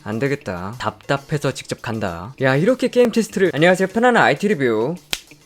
안되겠다. 답답해서 직접 간다. 야, 이렇게 게임 테스트를. 안녕하세요, 편안한 IT 리뷰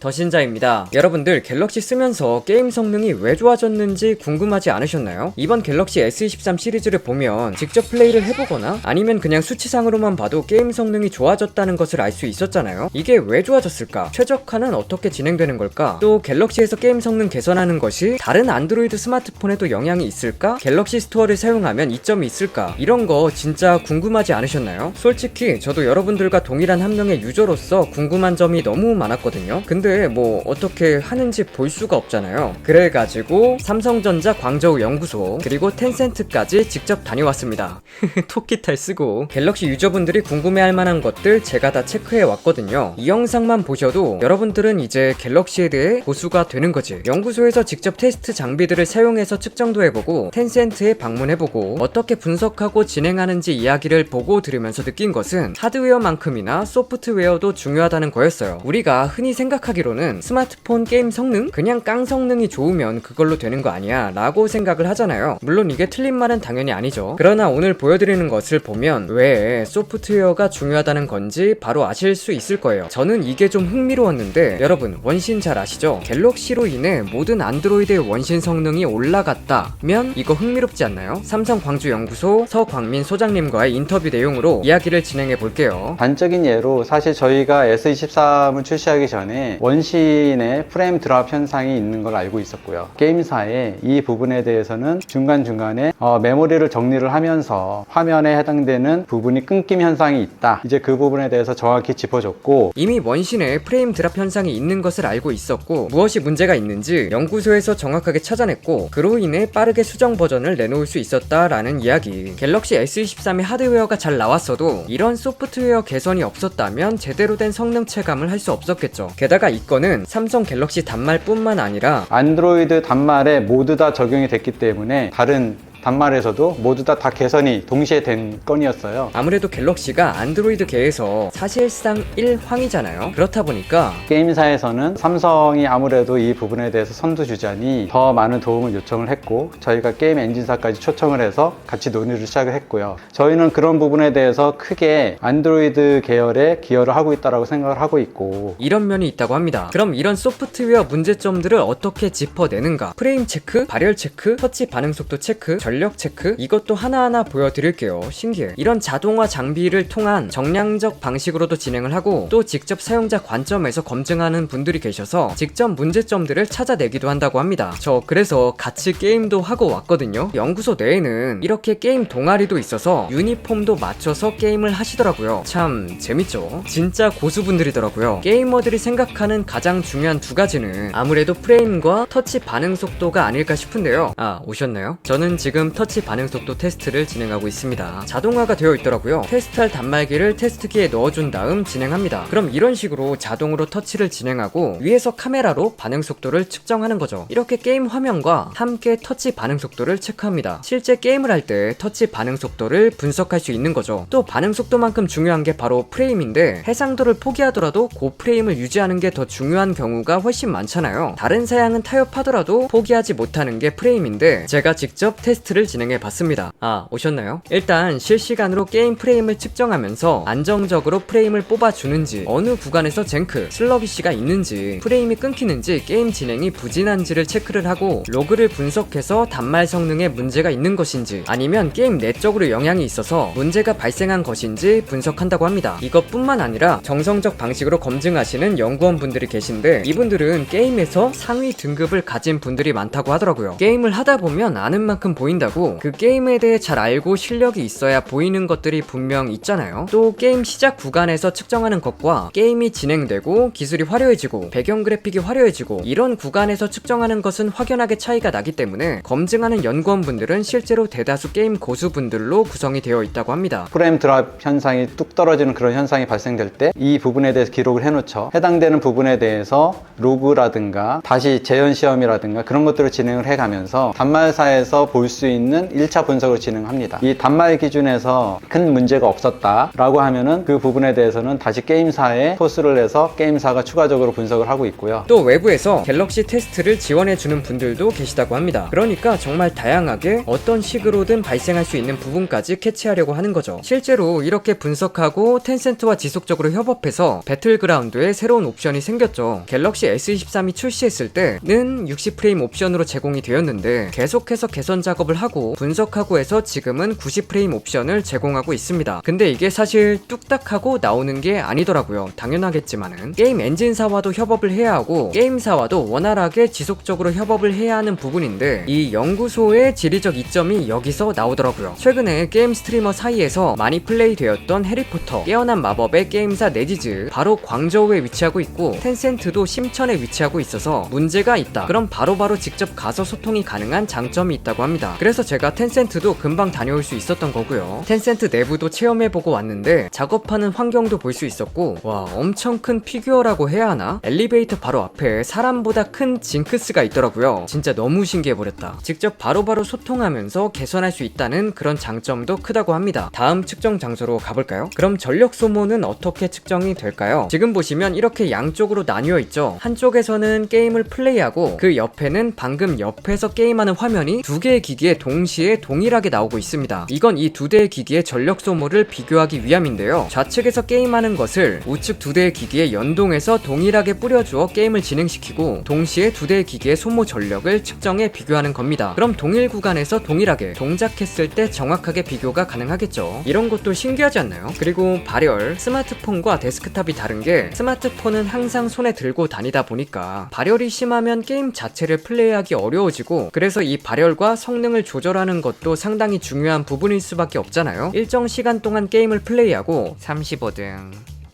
더신자입니다. 여러분들 갤럭시 쓰면서 게임 성능이 왜 좋아졌는지 궁금하지 않으셨나요? 이번 갤럭시 S23 시리즈를 보면 직접 플레이를 해보거나 아니면 그냥 수치상으로만 봐도 게임 성능이 좋아졌다는 것을 알 수 있었잖아요. 이게 왜 좋아졌을까? 최적화는 어떻게 진행되는 걸까? 또 갤럭시에서 게임 성능 개선하는 것이 다른 안드로이드 스마트폰에도 영향이 있을까? 갤럭시 스토어를 사용하면 이점이 있을까? 이런 거 진짜 궁금하지 않으셨나요? 솔직히 저도 여러분들과 동일한 한 명의 유저로서 궁금한 점이 너무 많았거든요. 근데 뭐 어떻게 하는지 볼 수가 없잖아요. 그래가지고 삼성전자 광저우 연구소 그리고 텐센트까지 직접 다녀왔습니다. 토끼탈 쓰고 갤럭시 유저분들이 궁금해할 만한 것들 제가 다 체크해 왔거든요. 이 영상만 보셔도 여러분들은 이제 갤럭시에 대해 고수가 되는 거지. 연구소에서 직접 테스트 장비들을 사용해서 측정도 해보고 텐센트에 방문해보고 어떻게 분석하고 진행하는지 이야기를 보고 들으면서 느낀 것은 하드웨어만큼이나 소프트웨어도 중요하다는 거였어요. 우리가 흔히 생각하기로는 스마트폰 게임 성능? 그냥 깡 성능이 좋으면 그걸로 되는 거 아니야 라고 생각을 하잖아요. 물론 이게 틀린 말은 당연히 아니죠. 그러나 오늘 보여드리는 것을 보면 왜 소프트웨어가 중요하다는 건지 바로 아실 수 있을 거예요. 저는 이게 좀 흥미로웠는데 여러분 원신 잘 아시죠? 갤럭시로 인해 모든 안드로이드의 원신 성능이 올라갔다면 이거 흥미롭지 않나요? 삼성 광주연구소 서광민 소장님과의 인터뷰 내용으로 이야기를 진행해 볼게요. 단적인 예로 사실 저희가 S23을 출시하기 전에 원신의 프레임 드랍 현상이 있는 걸 알고 있었고요. 게임사에 이 부분에 대해서는 중간중간에 메모리를 정리를 하면서 화면에 해당되는 부분이 끊김 현상이 있다. 이제 그 부분에 대해서 정확히 짚어줬고 이미 원신에 프레임 드랍 현상이 있는 것을 알고 있었고 무엇이 문제가 있는지 연구소에서 정확하게 찾아냈고 그로 인해 빠르게 수정 버전을 내놓을 수 있었다라는 이야기. 갤럭시 S23의 하드웨어가 잘 나왔어도 이런 소프트웨어 개선이 없었다면 제대로 된 성능 체감을 할 수 없었겠죠. 게다가 이거는 삼성 갤럭시 단말뿐만 아니라 안드로이드 단말에 모두 다 적용이 됐기 때문에 다른 단말에서도 모두 다 개선이 동시에 된 건이었어요. 아무래도 갤럭시가 안드로이드계에서 사실상 1황이잖아요. 그렇다 보니까 게임사에서는 삼성이 아무래도 이 부분에 대해서 선두주자니 더 많은 도움을 요청을 했고 저희가 게임 엔진사까지 초청을 해서 같이 논의를 시작을 했고요. 저희는 그런 부분에 대해서 크게 안드로이드 계열에 기여를 하고 있다고 생각을 하고 있고 이런 면이 있다고 합니다. 그럼 이런 소프트웨어 문제점들을 어떻게 짚어내는가? 프레임 체크, 발열 체크, 터치 반응 속도 체크, 전력 체크 이것도 하나하나 보여드릴게요. 신기해. 이런 자동화 장비를 통한 정량적 방식으로도 진행을 하고 또 직접 사용자 관점에서 검증하는 분들이 계셔서 직접 문제점들을 찾아내기도 한다고 합니다. 저 그래서 같이 게임도 하고 왔거든요. 연구소 내에는 이렇게 게임 동아리도 있어서 유니폼도 맞춰서 게임을 하시더라고요. 참 재밌죠? 진짜 고수분들이더라고요. 게이머들이 생각하는 가장 중요한 두 가지는 아무래도 프레임과 터치 반응 속도가 아닐까 싶은데요. 아, 오셨나요? 저는 지금 터치 반응 속도 테스트를 진행하고 있습니다. 자동화가 되어 있더라고요. 테스트할 단말기를 테스트기에 넣어준 다음 진행합니다. 그럼 이런 식으로 자동으로 터치를 진행하고 위에서 카메라로 반응 속도를 측정하는 거죠. 이렇게 게임 화면과 함께 터치 반응 속도를 체크합니다. 실제 게임을 할 때 터치 반응 속도를 분석할 수 있는 거죠. 또 반응 속도만큼 중요한 게 바로 프레임인데 해상도를 포기하더라도 고프레임을 유지하는 게 더 중요한 경우가 훨씬 많잖아요. 다른 사양은 타협하더라도 포기하지 못하는 게 프레임인데 제가 직접 테스트를 진행해 봤습니다. 아, 오셨나요? 일단 실시간으로 게임 프레임을 측정하면서 안정적으로 프레임을 뽑아주는지 어느 구간에서 젠크, 슬러비시가 있는지 프레임이 끊기는지 게임 진행이 부진한지를 체크를 하고 로그를 분석해서 단말 성능에 문제가 있는 것인지 아니면 게임 내적으로 영향이 있어서 문제가 발생한 것인지 분석한다고 합니다. 이것뿐만 아니라 정성적 방식으로 검증하시는 연구원분들이 계신데 이분들은 게임에서 상위 등급을 가진 분들이 많다고 하더라고요. 게임을 하다 보면 아는 만큼 보인다고 그 게임에 대해 잘 알고 실력이 있어야 보이는 것들이 분명 있잖아요. 또 게임 시작 구간에서 측정하는 것과 게임이 진행되고 기술이 화려해지고 배경 그래픽이 화려해지고 이런 구간에서 측정하는 것은 확연하게 차이가 나기 때문에 검증하는 연구원분들은 실제로 대다수 게임 고수분들로 구성이 되어 있다고 합니다. 프레임 드랍 현상이 뚝 떨어지는 그런 현상이 발생될 때 이 부분에 대해서 기록을 해놓죠. 해당되는 부분에 대해서 로그라든가 다시 재현 시험이라든가 그런 것들을 진행을 해가면서 단말사에서 볼 수 있는 1차 분석을 진행합니다. 이 단말 기준에서 큰 문제가 없었다라고 하면은 그 부분에 대해서는 다시 게임사에 토스를 해서 게임사가 추가적으로 분석을 하고 있고요. 또 외부에서 갤럭시 테스트를 지원해주는 분들도 계시다고 합니다. 그러니까 정말 다양하게 어떤 식으로든 발생할 수 있는 부분까지 캐치하려고 하는 거죠. 실제로 이렇게 분석하고 텐센트와 지속적으로 협업해서 배틀그라운드에 새로운 옵션이 생겼죠. 갤럭시 S23이 출시했을 때는 60프레임 옵션으로 제공이 되었는데 계속해서 개선 작업을 하고 분석하고 해서 지금은 90프레임 옵션을 제공하고 있습니다. 근데 이게 사실 뚝딱 하고 나오는 게 아니더라고요. 당연하겠지만은 게임 엔진사와도 협업을 해야 하고 게임사와도 원활하게 지속적으로 협업을 해야 하는 부분인데 이 연구소의 지리적 이점이 여기서 나오더라고요. 최근에 게임 스트리머 사이에서 많이 플레이되었던 해리포터, 깨어난 마법의 게임사 네지즈 바로 광저우에 위치하고 있고 텐센트도 심천에 위치하고 있어서 문제가 있다. 그럼 바로바로 직접 가서 소통이 가능한 장점이 있다고 합니다. 그래서 제가 텐센트도 금방 다녀올 수 있었던 거고요. 텐센트 내부도 체험해보고 왔는데 작업하는 환경도 볼 수 있었고 와 엄청 큰 피규어라고 해야 하나? 엘리베이터 바로 앞에 사람보다 큰 징크스가 있더라고요. 진짜 너무 신기해버렸다. 직접 바로바로 소통하면서 개선할 수 있다는 그런 장점도 크다고 합니다. 다음 측정 장소로 가볼까요? 그럼 전력 소모는 어떻게 측정이 될까요? 지금 보시면 이렇게 양쪽으로 나뉘어 있죠. 한쪽에서는 게임을 플레이하고 그 옆에는 방금 옆에서 게임하는 화면이 두 개의 기기에 동시에 동일하게 나오고 있습니다. 이건 이 두 대의 기기의 전력 소모를 비교하기 위함인데요. 좌측에서 게임하는 것을 우측 두 대의 기기에 연동해서 동일하게 뿌려주어 게임을 진행시키고 동시에 두 대의 기기의 소모 전력을 측정해 비교하는 겁니다. 그럼 동일 구간에서 동일하게 동작했을 때 정확하게 비교가 가능하겠죠. 이런 것도 신기하지 않나요? 그리고 발열, 스마트폰과 데스크탑이 다른 게 스마트폰은 항상 손에 들고 다니다 보니까 발열이 심하면 게임 자체를 플레이하기 어려워지고 그래서 이 발열과 성능을 조절하는 것도 상당히 중요한 부분일 수밖에 없잖아요. 일정 시간 동안 게임을 플레이하고 35등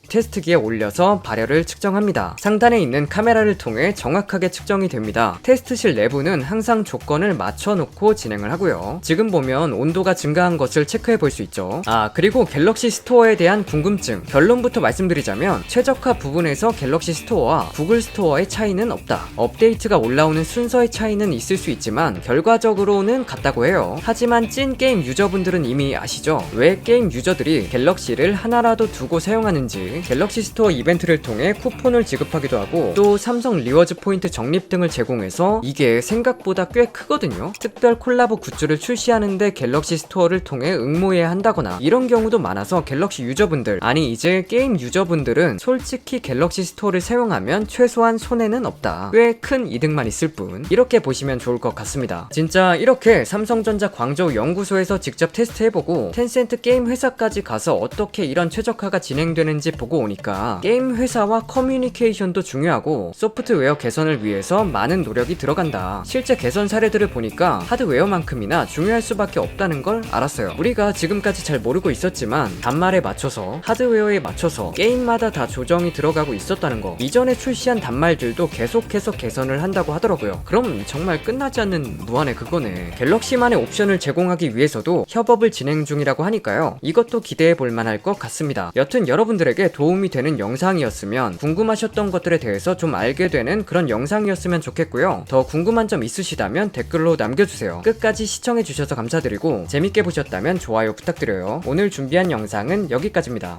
테스트기에 올려서 발열을 측정합니다. 상단에 있는 카메라를 통해 정확하게 측정이 됩니다. 테스트실 내부는 항상 조건을 맞춰놓고 진행을 하고요. 지금 보면 온도가 증가한 것을 체크해 볼 수 있죠. 그리고 갤럭시 스토어에 대한 궁금증 결론부터 말씀드리자면 최적화 부분에서 갤럭시 스토어와 구글 스토어의 차이는 없다. 업데이트가 올라오는 순서의 차이는 있을 수 있지만 결과적으로는 같다고 해요. 하지만 찐 게임 유저분들은 이미 아시죠? 왜 게임 유저들이 갤럭시를 하나라도 두고 사용하는지. 갤럭시 스토어 이벤트를 통해 쿠폰을 지급하기도 하고 또 삼성 리워즈 포인트 적립 등을 제공해서 이게 생각보다 꽤 크거든요. 특별 콜라보 굿즈를 출시하는데 갤럭시 스토어를 통해 응모해야 한다거나 이런 경우도 많아서 갤럭시 유저분들 아니 이제 게임 유저분들은 솔직히 갤럭시 스토어를 사용하면 최소한 손해는 없다. 꽤 큰 이득만 있을 뿐 이렇게 보시면 좋을 것 같습니다. 진짜 이렇게 삼성전자 광저우 연구소에서 직접 테스트해보고 텐센트 게임 회사까지 가서 어떻게 이런 최적화가 진행되는지 보고 오니까 게임 회사와 커뮤니케이션도 중요하고 소프트웨어 개선을 위해서 많은 노력이 들어간다. 실제 개선 사례들을 보니까 하드웨어만큼이나 중요할 수밖에 없다는 걸 알았어요. 우리가 지금까지 잘 모르고 있었지만 단말에 맞춰서 하드웨어에 맞춰서 게임마다 다 조정이 들어가고 있었다는 거. 이전에 출시한 단말들도 계속해서 개선을 한다고 하더라고요. 그럼 정말 끝나지 않는 무한의 그거네. 갤럭시만의 옵션을 제공하기 위해서도 협업을 진행 중이라고 하니까요. 이것도 기대해 볼 만할 것 같습니다. 여튼 여러분들에게 도움이 되는 영상이었으면 궁금하셨던 것들에 대해서 좀 알게 되는 그런 영상이었으면 좋겠고요. 더 궁금한 점 있으시다면 댓글로 남겨주세요. 끝까지 시청해주셔서 감사드리고 재밌게 보셨다면 좋아요 부탁드려요. 오늘 준비한 영상은 여기까지입니다.